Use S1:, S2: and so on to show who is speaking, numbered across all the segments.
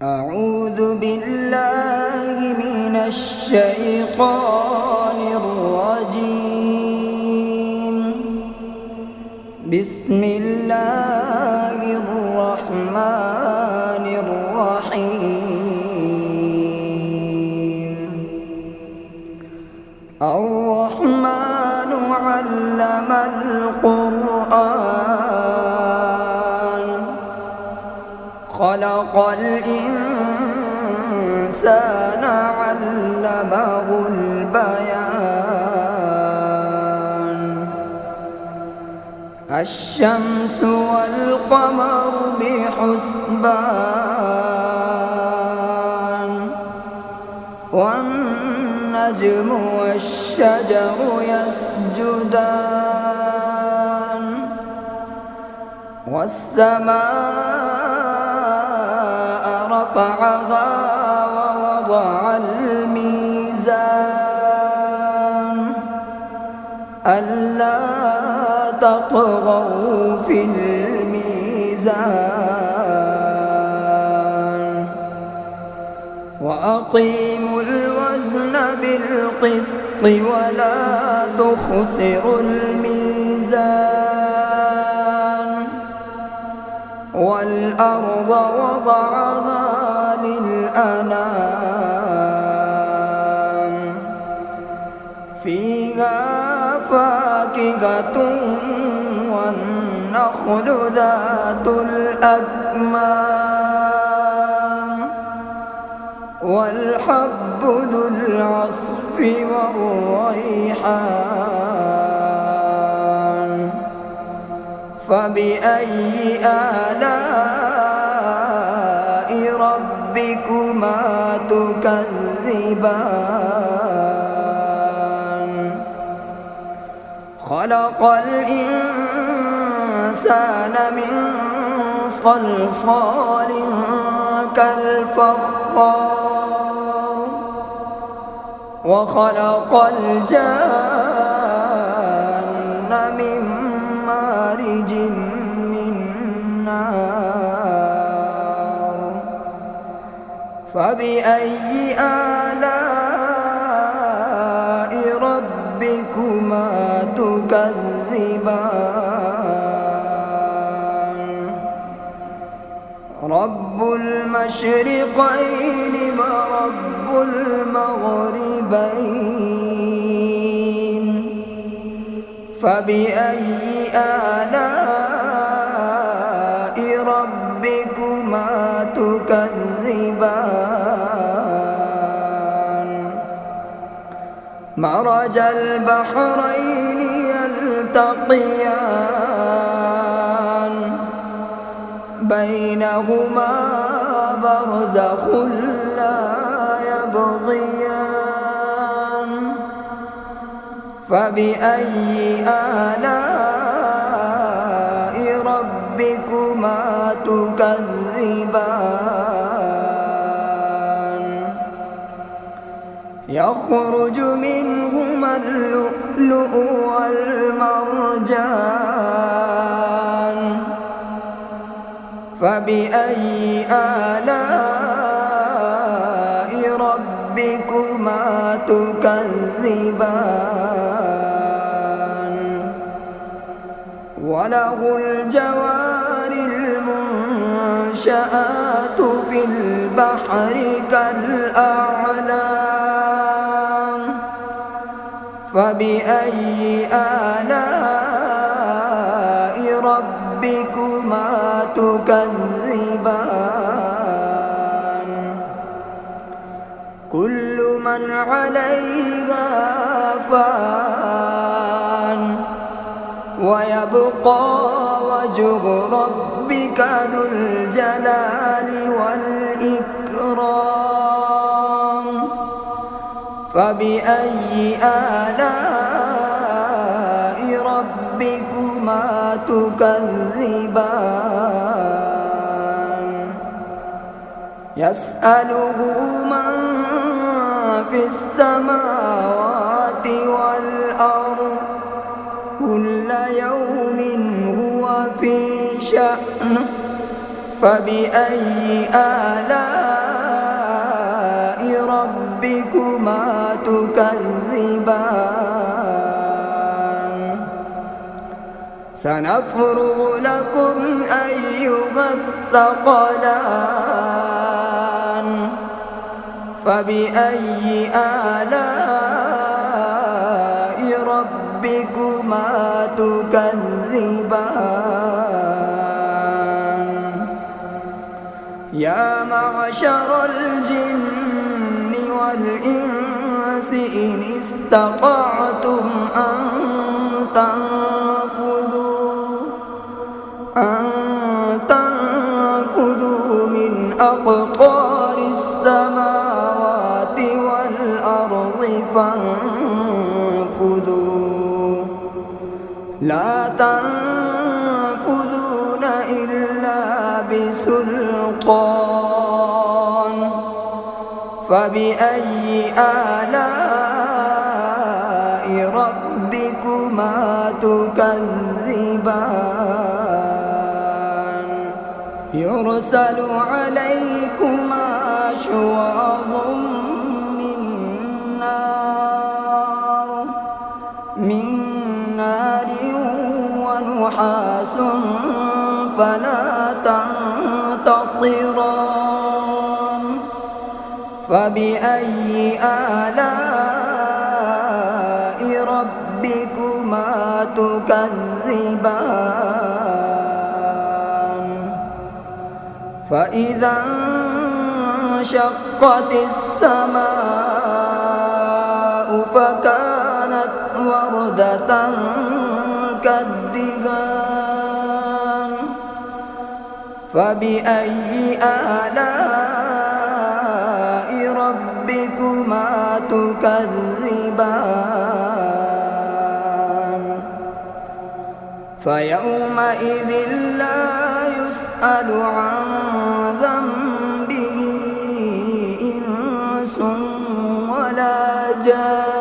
S1: أعوذ بالله من الشيطان الرجيم. بسم الله الرحمن الرحيم. الرحمن علم القرآن خلق الإنسان علمه البيان. الشمس والقمر بحسبان والنجم والشجر يسجدان والسماء رفعها ووضع الميزان ألا تطغوا في الميزان وأقيموا الوزن بالقسط ولا تخسروا الميزان. والأرض وضعها للأنام فيها فاكهة والنخل ذات الأكمام والحب ذو العصف والريحان. فبأي آلاء ربكما تكذبان. خلق الإنسان من صلصال كالفخار وخلق الجان من مارج من نار. فبأي آلاء ربكما تكذبان. رب المشرقين ورب المغربين. فبأي آلاء ربكما تكذبان. مرج البحرين يلتقيان بينهما برزخ لا يبغيان. فبأي آلاء ربكما تكذبان. يخرج منهما اللؤلؤ والمرجان. فبأي آلاء ربكما تكذبان. وله الجوار المنشآت في البحر كالأعلام. فبأي آلاء ربكما تكذبان. كل من عليها فان ويبقى وجه ربك ذو الجلال والإكرام. فبأي آلاء ربكما تكذبان. يسأله من في السماوات والأرض كل يوم هو في شأن. فبأي آلاء تكذبان سنفرغ لكم أيها الثقلان فبأي آلاء ربكما تكذبان يا معشر الجن والإنس إن استطعتم أن تنفذوا من أقطار السماوات والأرض فانفذوا لا تنفذون إلا بسلطان فبأي آلاء ربكما تكذبان يرسل عليكما شواظ من نار ونحاس فلا تنتصران فبأي آلاء ربكما تكذبان فإذا انشقت السماء فكانت وردة كالدهان فبأي آلاء ربكما تكذبان فيومئذ لا يسأل عن ذنبه إنس ولا جان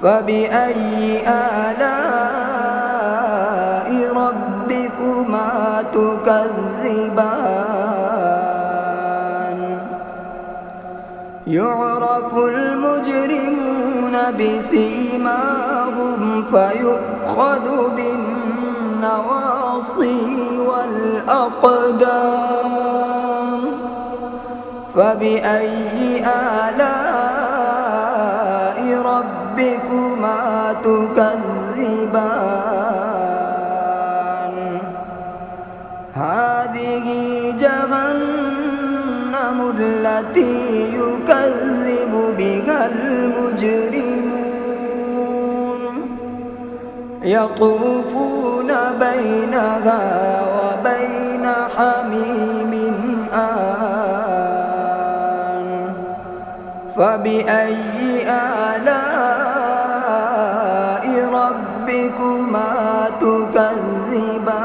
S1: فبأي آلاء ربكما تكذبان يعرف المجرمون بسيماهم فيؤخذ بالنواصي والأقدام فبأي آلاء ربكما تكذبان هذه جهنم التي يكذب بها المجرمون يطوفون بينها وبين حميم آن فبأي آلاء ربكما تكذبان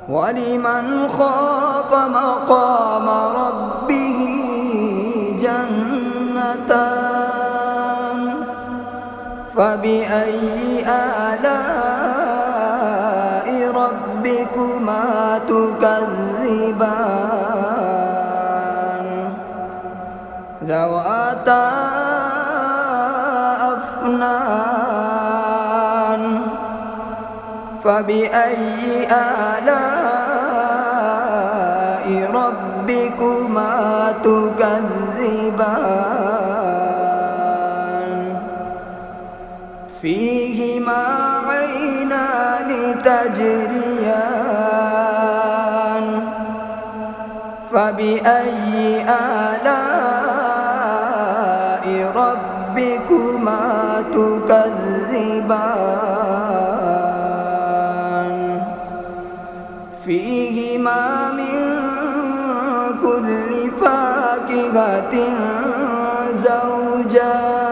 S1: ولمن خاف مقام ربه جنتان فبأي آلاء ربكما تكذبان ذواتا أفنان فبأي آلاء ربكما تكذبان فيهما عينان تجريان فبأي آلاء ربكما تكذبان فيهما من كل فاكهة زوجان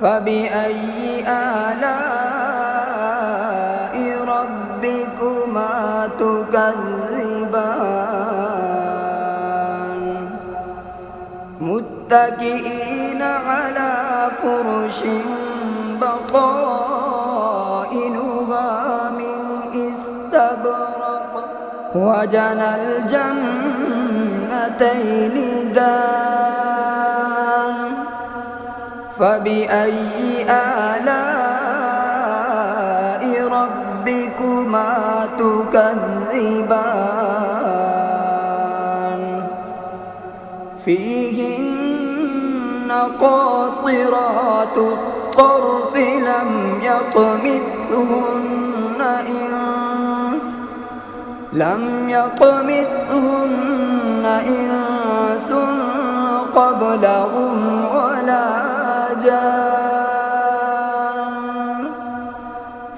S1: فبأي آلاء ربكما تكذبان متكئين على فرش بطائنها من استبرق وجنى الجنتين دان فبأي آلاء ربكما تكذبان فيهن قاصرات الطرف لم يطمثهن إنس قبلهم ولا جان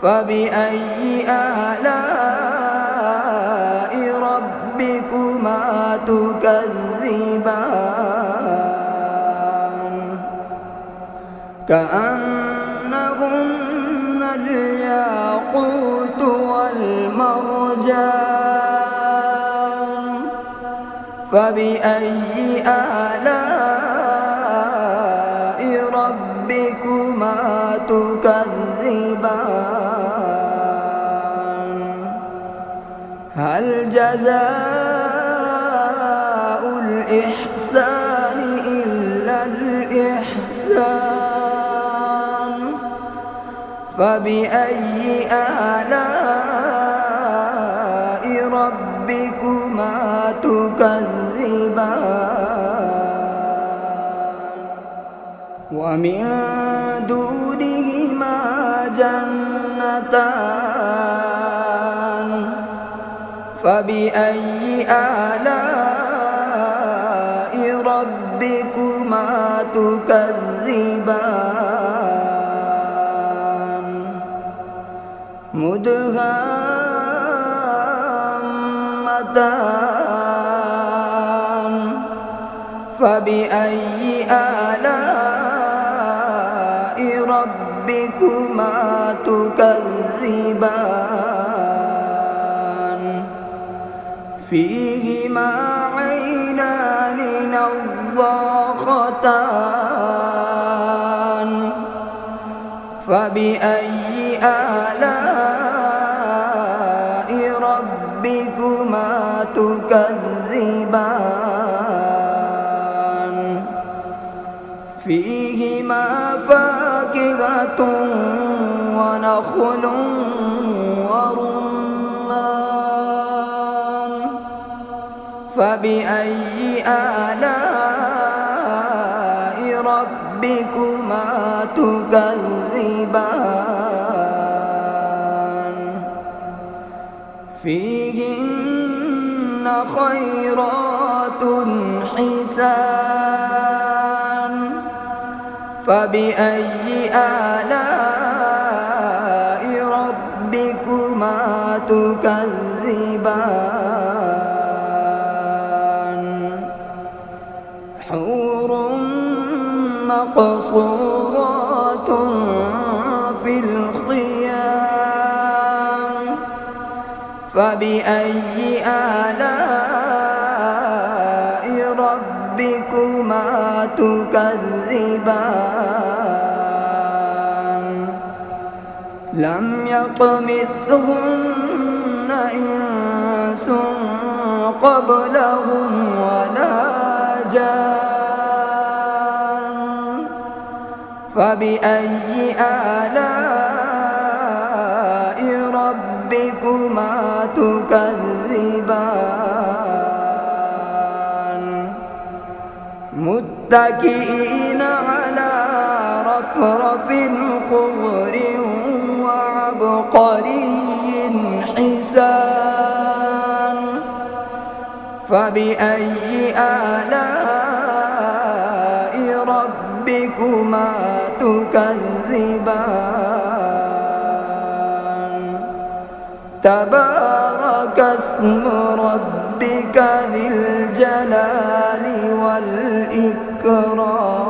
S1: فبأي آلاء ربكما تكذبان كأنهن الياقوت والمرجان فبأي آلاء ربكما تكذبان هل جزاء الإحسان إلا الإحسان فبأي آلاء ربكما تكذبان ومن دونهما جنتان فبأي آلاء ربكما تكذبان مدهامتان فبأي آلاء ربكما تكذبان فيهما عينان نضاختان فبأي آلاء ربكما تكذبان فيهما فاكهة ونخل ورمان فبأي آلاء ربكما تكذبان فيهن خيرات حسان فبأي آلاء ربكما تكذبان حور مقصورات في الخيام فبأي آلاء ربكما تكذبان لم يطمثهن إنس قبلهم ولا جان فبأي آلاء ربكما تكذبان متكئين على رفرف خضر وعبقري حسان فبأي آلاء ربكما تكذبان تبارك اسم ربك ذي الجلال والإكرام